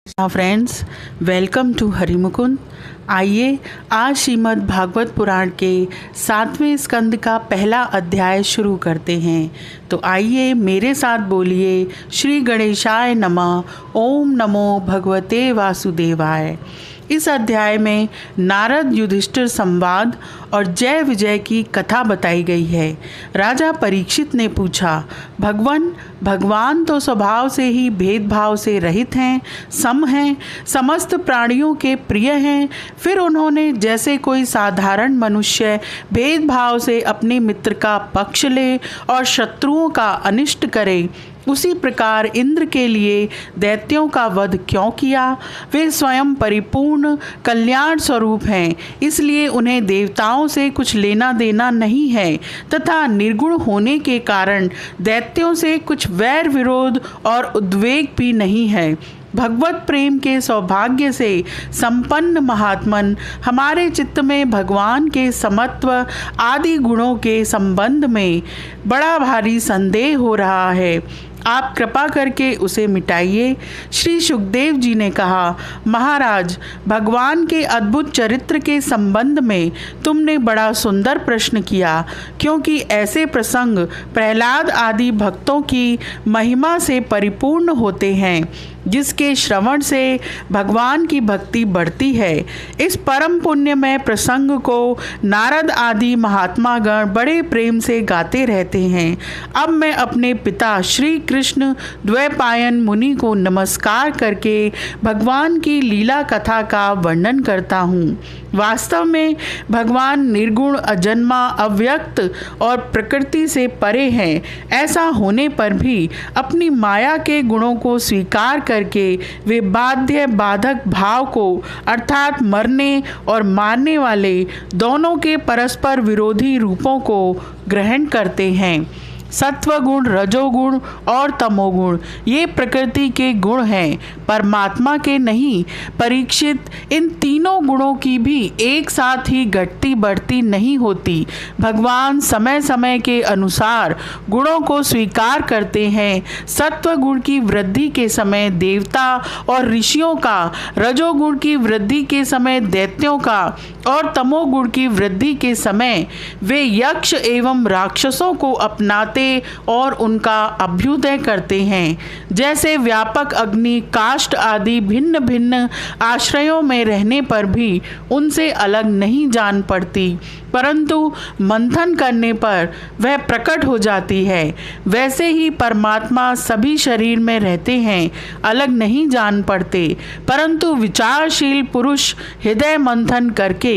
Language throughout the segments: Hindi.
Friends, welcome to हरिमुकुंद। आइए आज श्रीमद् भागवत पुराण के 7वें स्कंद का पहला अध्याय शुरू करते हैं। तो आइए मेरे साथ बोलिए श्री गणेशाय नमः। ओम नमो भगवते वासुदेवाय। इस अध्याय में नारद युधिष्ठिर संवाद और जय विजय की कथा बताई गई है। राजा परीक्षित ने पूछा, भगवान तो स्वभाव से ही भेदभाव से रहित हैं, सम हैं, समस्त प्राणियों के प्रिय हैं। फिर उन्होंने जैसे कोई साधारण मनुष्य भेदभाव से अपने मित्र का पक्ष ले और शत्रुओं का अनिष्ट करे, उसी प्रकार इंद्र के लिए दैत्यों का वध क्यों किया। वे स्वयं परिपूर्ण कल्याण स्वरूप हैं, इसलिए उन्हें देवताओं से कुछ लेना देना नहीं है तथा निर्गुण होने के कारण दैत्यों से कुछ वैर विरोध और उद्वेग भी नहीं है। भगवत प्रेम के सौभाग्य से संपन्न महात्मन हमारे चित्त में भगवान के समत्व आदि गुणों के संबंध में बड़ा भारी संदेह हो रहा है। आप कृपा करके उसे मिटाइए। श्री सुखदेव जी ने कहा, महाराज, भगवान के अद्भुत चरित्र के संबंध में तुमने बड़ा सुंदर प्रश्न किया, क्योंकि ऐसे प्रसंग प्रहलाद आदि भक्तों की महिमा से परिपूर्ण होते हैं, जिसके श्रवण से भगवान की भक्ति बढ़ती है। इस परम पुण्यमय प्रसंग को नारद आदि महात्मागण बड़े प्रेम से गाते रहते हैं। अब मैं अपने पिता श्री कृष्ण द्वैपायन मुनि को नमस्कार करके भगवान की लीला कथा का वर्णन करता हूँ। वास्तव में भगवान निर्गुण, अजन्मा, अव्यक्त और प्रकृति से परे हैं। ऐसा होने पर भी अपनी माया के गुणों को स्वीकार करके वे बाध्य बाधक भाव को अर्थात मरने और मारने वाले दोनों के परस्पर विरोधी रूपों को ग्रहण करते हैं। सत्वगुण, रजोगुण और तमोगुण ये प्रकृति के गुण हैं, परमात्मा के नहीं। परीक्षित, इन तीनों गुणों की भी एक साथ ही घटती बढ़ती नहीं होती। भगवान समय समय के अनुसार गुणों को स्वीकार करते हैं। सत्वगुण की वृद्धि के समय देवता और ऋषियों का, रजोगुण की वृद्धि के समय दैत्यों का और तमोगुण की वृद्धि के समय वे यक्ष एवं राक्षसों को अपनाते और उनका अभ्युदय करते हैं। जैसे व्यापक अग्नि, काष्ठ आदि भिन्न भिन्न आश्रयों में रहने पर भी उनसे अलग नहीं जान पड़ती, परंतु मंथन करने पर वह प्रकट हो जाती है, वैसे ही परमात्मा सभी शरीर में रहते हैं, अलग नहीं जान पड़ते, परंतु विचारशील पुरुष हृदय मंथन करके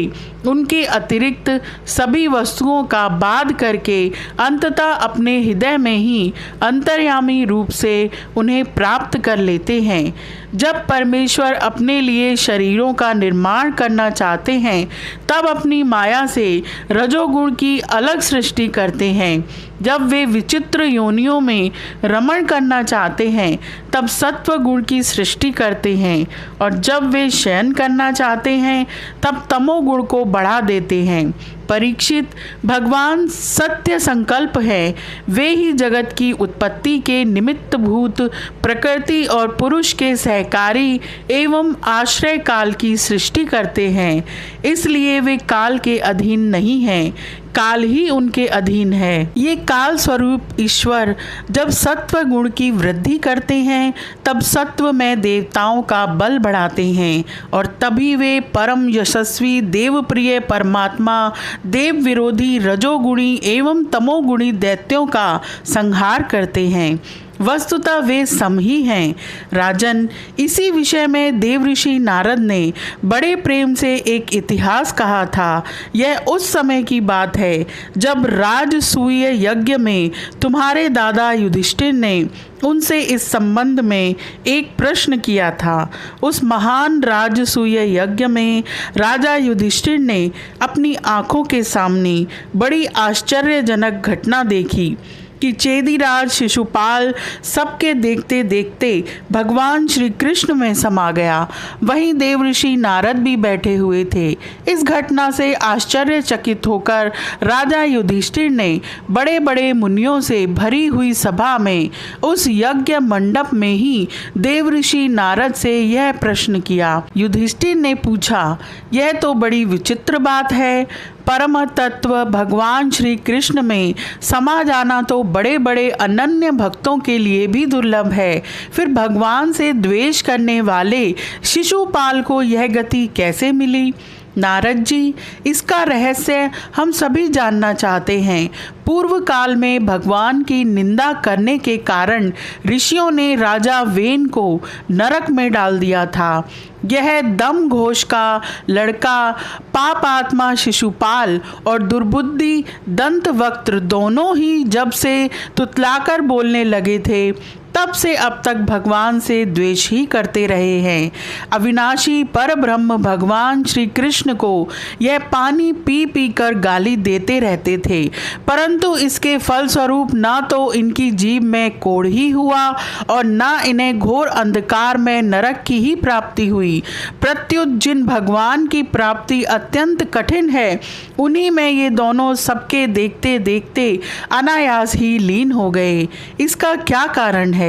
उनके अतिरिक्त सभी वस्तुओं का बाध करके अंततः अपने हृदय में ही अंतर्यामी रूप से उन्हें प्राप्त कर लेते हैं। जब परमेश्वर अपने लिए शरीरों का निर्माण करना चाहते हैं, तब अपनी माया से रजोगुण की अलग सृष्टि करते हैं। जब वे विचित्र योनियों में रमण करना चाहते हैं, तब सत्व गुण की सृष्टि करते हैं, और जब वे शयन करना चाहते हैं, तब तमोगुण को बढ़ा देते हैं। परीक्षित, भगवान सत्य संकल्प है। वे ही जगत की उत्पत्ति के निमित्त भूत प्रकृति और पुरुष के सहकारी एवं आश्रय काल की सृष्टि करते हैं। इसलिए वे काल के अधीन नहीं हैं, काल ही उनके अधीन है। ये काल स्वरूप ईश्वर जब सत्व गुण की वृद्धि करते हैं, तब सत्व में देवताओं का बल बढ़ाते हैं, और तभी वे परम यशस्वी देवप्रिय परमात्मा देव विरोधी रजोगुणी एवं तमोगुणी दैत्यों का संहार करते हैं। वस्तुतः वे सम ही हैं। राजन, इसी विषय में देवऋषि नारद ने बड़े प्रेम से एक इतिहास कहा था। यह उस समय की बात है जब राजसूय यज्ञ में तुम्हारे दादा युधिष्ठिर ने उनसे इस संबंध में एक प्रश्न किया था। उस महान राजसूय यज्ञ में राजा युधिष्ठिर ने अपनी आंखों के सामने बड़ी आश्चर्यजनक घटना देखी कि चेदीराज शिशुपाल सबके देखते देखते भगवान श्री कृष्ण में समा गया। वहीं देवऋषि नारद भी बैठे हुए थे। इस घटना से आश्चर्यचकित होकर राजा युधिष्ठिर ने बड़े बड़े मुनियों से भरी हुई सभा में उस यज्ञ मंडप में ही देवऋषि नारद से यह प्रश्न किया। युधिष्ठिर ने पूछा, यह तो बड़ी विचित्र बात है। परम तत्व भगवान श्री कृष्ण में समा जाना तो बड़े बड़े अनन्य भक्तों के लिए भी दुर्लभ है, फिर भगवान से द्वेष करने वाले शिशुपाल को यह गति कैसे मिली? नारद जी, इसका रहस्य हम सभी जानना चाहते हैं। पूर्व काल में भगवान की निंदा करने के कारण ऋषियों ने राजा वेन को नरक में डाल दिया था। यह दम घोष का लड़का पापात्मा शिशुपाल और दुर्बुद्धि दंतवक्त्र दोनों ही जब से तुतलाकर बोलने लगे थे, तब से अब तक भगवान से द्वेष ही करते रहे हैं। अविनाशी परब्रह्म भगवान श्री कृष्ण को यह पानी पी पी कर गाली देते रहते थे, परंतु इसके फलस्वरूप ना तो इनकी जीभ में कोढ़ ही हुआ और ना इन्हें घोर अंधकार में नरक की ही प्राप्ति हुई। प्रत्युत जिन भगवान की प्राप्ति अत्यंत कठिन है, उन्हीं में ये दोनों सबके देखते देखते अनायास ही लीन हो गए। इसका क्या कारण है?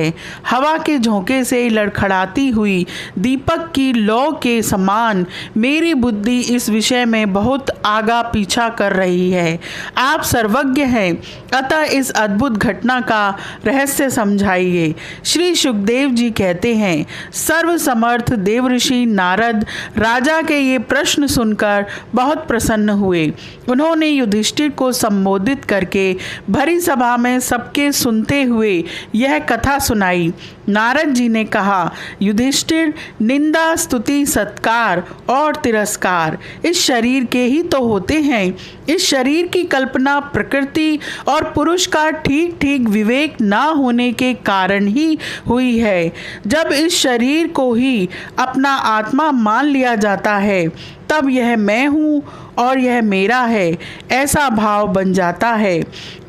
हवा के झोंके से लड़खड़ाती हुई दीपक की लौ के समान मेरी बुद्धि इस विषय में बहुत आगा पीछा कर रही है। आप सर्वज्ञ हैं, अतः इस अद्भुत घटना का रहस्य समझाइए। श्री सुखदेव जी कहते हैं, सर्वसमर्थ देवऋषि नारद राजा के ये प्रश्न सुनकर बहुत प्रसन्न हुए। उन्होंने युधिष्ठिर को संबोधित करके भरी सभा में सबके सुनते हुए यह कथा सुनाई। नारद जी ने कहा, युधिष्ठिर, निंदा, स्तुति, सत्कार और तिरस्कार इस शरीर के ही तो होते हैं। इस शरीर की कल्पना प्रकृति और पुरुष का ठीक ठीक विवेक ना होने के कारण ही हुई है। जब इस शरीर को ही अपना आत्मा मान लिया जाता है, तब यह मैं हूँ और यह मेरा है, ऐसा भाव बन जाता है।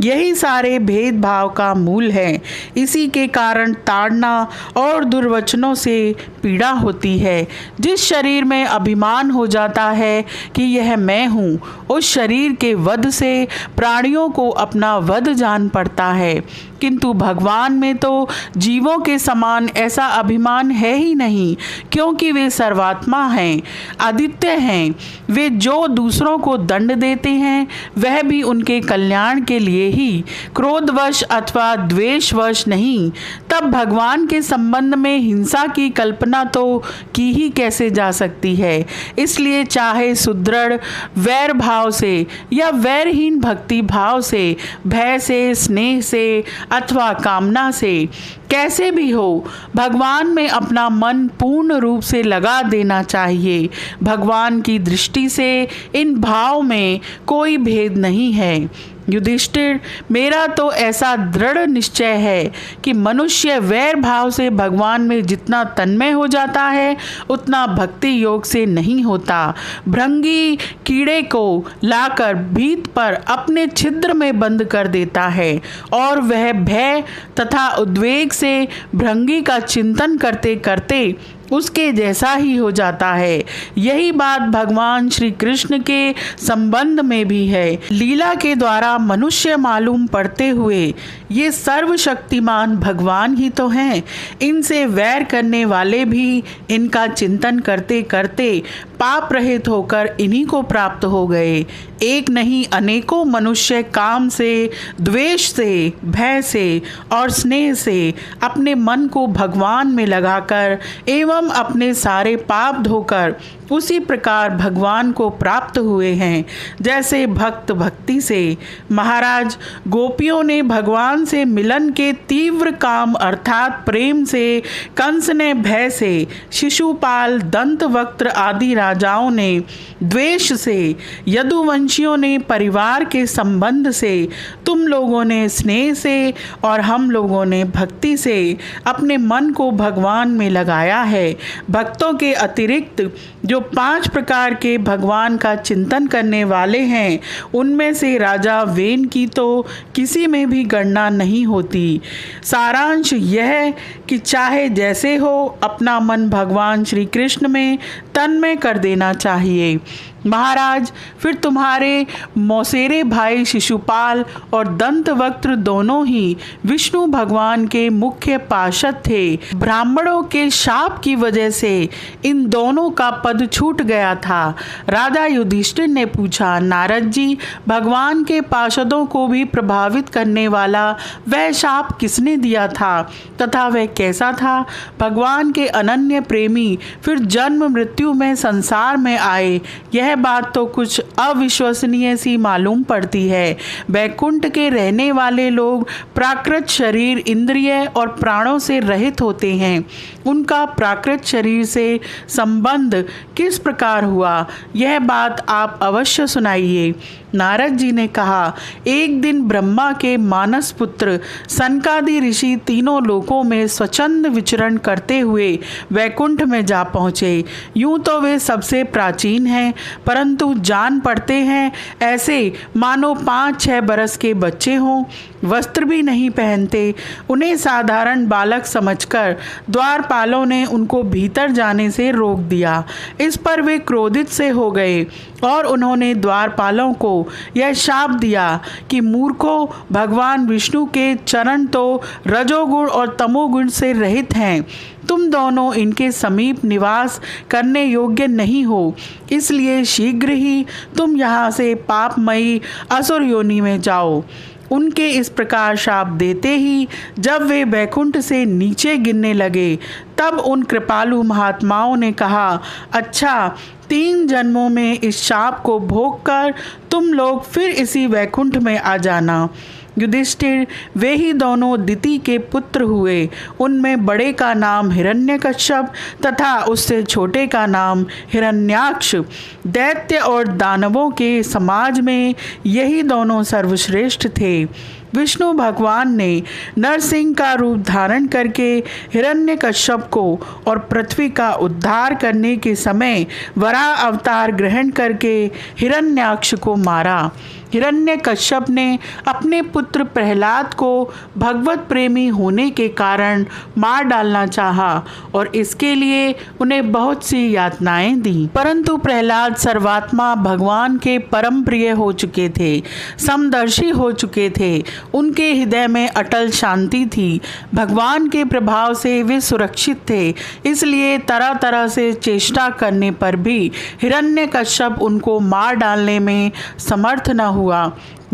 यही सारे भेदभाव का मूल है। इसी के कारण ताड़ना और दुर्वचनों से पीड़ा होती है। जिस शरीर में अभिमान हो जाता है कि यह मैं हूँ, उस शरीर के वध से प्राणियों को अपना वध जान पड़ता है, किंतु भगवान में तो जीवों के समान ऐसा अभिमान है ही नहीं, क्योंकि वे सर्वात्मा हैं, आदित्य हैं। वे जो दूसरों को दंड देते हैं, वह भी उनके कल्याण के लिए ही, क्रोधवश अथवा द्वेषवश नहीं। तब भगवान के संबंध में हिंसा की कल्पना तो की ही कैसे जा सकती है? इसलिए चाहे सुदृढ़ वैर भाव से या वैरहीन भक्ति भाव से, भय से, स्नेह से अथवा कामना से, कैसे भी हो, भगवान में अपना मन पूर्ण रूप से लगा देना चाहिए। भगवान की दृष्टि से इन भाव में कोई भेद नहीं है। युधिष्ठिर, मेरा तो ऐसा दृढ़ निश्चय है कि मनुष्य वैर भाव से भगवान में जितना तन्मय हो जाता है, उतना भक्ति योग से नहीं होता। भृंगी कीड़े को लाकर भीत पर अपने छिद्र में बंद कर देता है और वह भय तथा उद्वेग से भृंगी का चिंतन करते करते उसके जैसा ही हो जाता है। यही बात भगवान श्री कृष्ण के संबंध में भी है। लीला के द्वारा मनुष्य मालूम पड़ते हुए ये सर्वशक्तिमान भगवान ही तो हैं। इनसे वैर करने वाले भी इनका चिंतन करते करते पाप रहित होकर इन्हीं को प्राप्त हो गए। एक नहीं अनेकों मनुष्य काम से, द्वेष से, भय से और स्नेह से अपने मन को भगवान में लगाकर एवं अपने सारे पाप धोकर उसी प्रकार भगवान को प्राप्त हुए हैं, जैसे भक्त भक्ति से। महाराज, गोपियों ने भगवान से मिलन के तीव्र काम अर्थात प्रेम से, कंस ने भय से, शिशुपाल, दंतवक्त्र आदि राजाओं ने द्वेष से, यदुवंशियों ने परिवार के संबंध से, तुम लोगों ने स्नेह से और हम लोगों ने भक्ति से अपने मन को भगवान में लगाया है। भक्तों के अतिरिक्त जो 5 प्रकार के भगवान का चिंतन करने वाले हैं, उनमें से राजा वेन की तो किसी में भी गणना इच्छा नहीं होती। सारांश यह कि चाहे जैसे हो, अपना मन भगवान श्री कृष्ण में तन्मय कर देना चाहिए। महाराज, फिर तुम्हारे मौसेरे भाई शिशुपाल और दंतवक्त्र दोनों ही विष्णु भगवान के मुख्य पार्षद थे। ब्राह्मणों के शाप की वजह से इन दोनों का पद छूट गया था। राजा युधिष्ठिर ने पूछा, नारद जी, भगवान के पार्षदों को भी प्रभावित करने वाला वह शाप किसने दिया था तथा वह कैसा था? भगवान के अनन्य प्रेमी फिर जन्म मृत्यु में संसार में आए, यह बात तो कुछ अविश्वसनीय सी मालूम पड़ती है। वैकुंठ के रहने वाले लोग प्राकृत शरीर, इंद्रिय और प्राणों से रहित होते हैं। उनका प्राकृत शरीर से संबंध किस प्रकार हुआ, यह बात आप अवश्य सुनाइए। नारद जी ने कहा, एक दिन ब्रह्मा के मानस पुत्र सनकादि ऋषि तीनों लोकों में स्वच्छंद विचरण करते हुए वैकुंठ में जा पहुँचे। यूं तो वे सबसे प्राचीन हैं, परंतु जान पड़ते हैं ऐसे मानो 5-6 बरस के बच्चे हों। वस्त्र भी नहीं पहनते। उन्हें साधारण बालक समझकर द्वारपालों ने उनको भीतर जाने से रोक दिया। इस पर वे क्रोधित से हो गए और उन्होंने द्वारपालों को यह शाप दिया कि मूर्खों, भगवान विष्णु के चरण तो रजोगुण और तमोगुण से रहित हैं। तुम दोनों इनके समीप निवास करने योग्य नहीं हो, इसलिए शीघ्र ही तुम यहाँ से पापमयी असुर योनि में जाओ। उनके इस प्रकार शाप देते ही जब वे वैकुंठ से नीचे गिरने लगे, तब उन कृपालु महात्माओं ने कहा, अच्छा, 3 जन्मों में इस शाप को भोग कर तुम लोग फिर इसी वैकुंठ में आ जाना। युधिष्ठिर वे ही दोनों दिति के पुत्र हुए। उनमें बड़े का नाम हिरण्यकश्यप तथा उससे छोटे का नाम हिरण्याक्ष। दैत्य और दानवों के समाज में यही दोनों सर्वश्रेष्ठ थे। विष्णु भगवान ने नरसिंह का रूप धारण करके हिरण्यकश्यप को और पृथ्वी का उद्धार करने के समय वराह अवतार ग्रहण करके हिरण्याक्ष को मारा। हिरण्यकश्यप ने अपने पुत्र प्रहलाद को भगवत प्रेमी होने के कारण मार डालना चाहा और इसके लिए उन्हें बहुत सी यातनाएं दी, परंतु प्रहलाद सर्वात्मा भगवान के परम प्रिय हो चुके थे, समदर्शी हो चुके थे। उनके हृदय में अटल शांति थी। भगवान के प्रभाव से वे सुरक्षित थे, इसलिए तरह तरह से चेष्टा करने पर भी हिरण्यकश्यप उनको मार डालने में समर्थ न हुआ।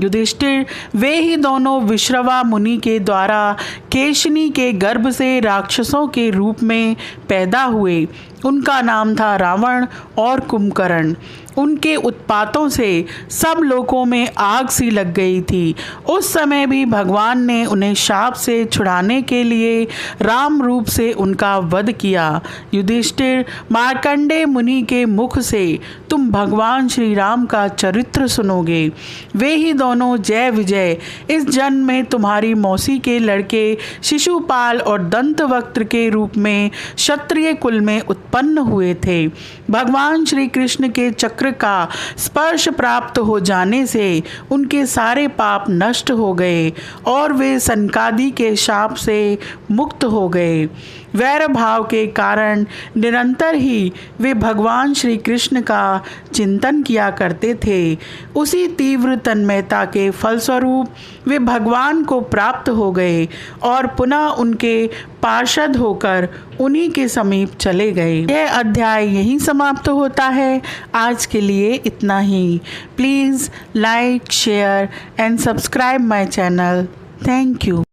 युधिष्ठिर वे ही दोनों विश्रवा मुनि के द्वारा केशनी के गर्भ से राक्षसों के रूप में पैदा हुए। उनका नाम था रावण और कुंभकर्ण। उनके उत्पातों से सब लोकों में आग सी लग गई थी। उस समय भी भगवान ने उन्हें शाप से छुड़ाने के लिए राम रूप से उनका वध किया। युधिष्ठिर, मार्कंडेय मुनि के मुख से तुम भगवान श्री राम का चरित्र सुनोगे। वे ही दोनों जय विजय इस जन्म में तुम्हारी मौसी के लड़के शिशुपाल और दंतवक्त्र के रूप में क्षत्रिय कुल में उत्पन्न हुए थे। भगवान श्री कृष्ण के चक्र का स्पर्श प्राप्त हो जाने से उनके सारे पाप नष्ट हो गए और वे सनकादि के शाप से मुक्त हो गए। वैर भाव के कारण निरंतर ही वे भगवान श्री कृष्ण का चिंतन किया करते थे। उसी तीव्र तन्मयता के फलस्वरूप वे भगवान को प्राप्त हो गए और पुनः उनके पार्षद होकर उन्हीं के समीप चले गए। यह अध्याय यहीं समाप्त होता है। आज के लिए इतना ही। Please like, share and subscribe my channel. Thank you.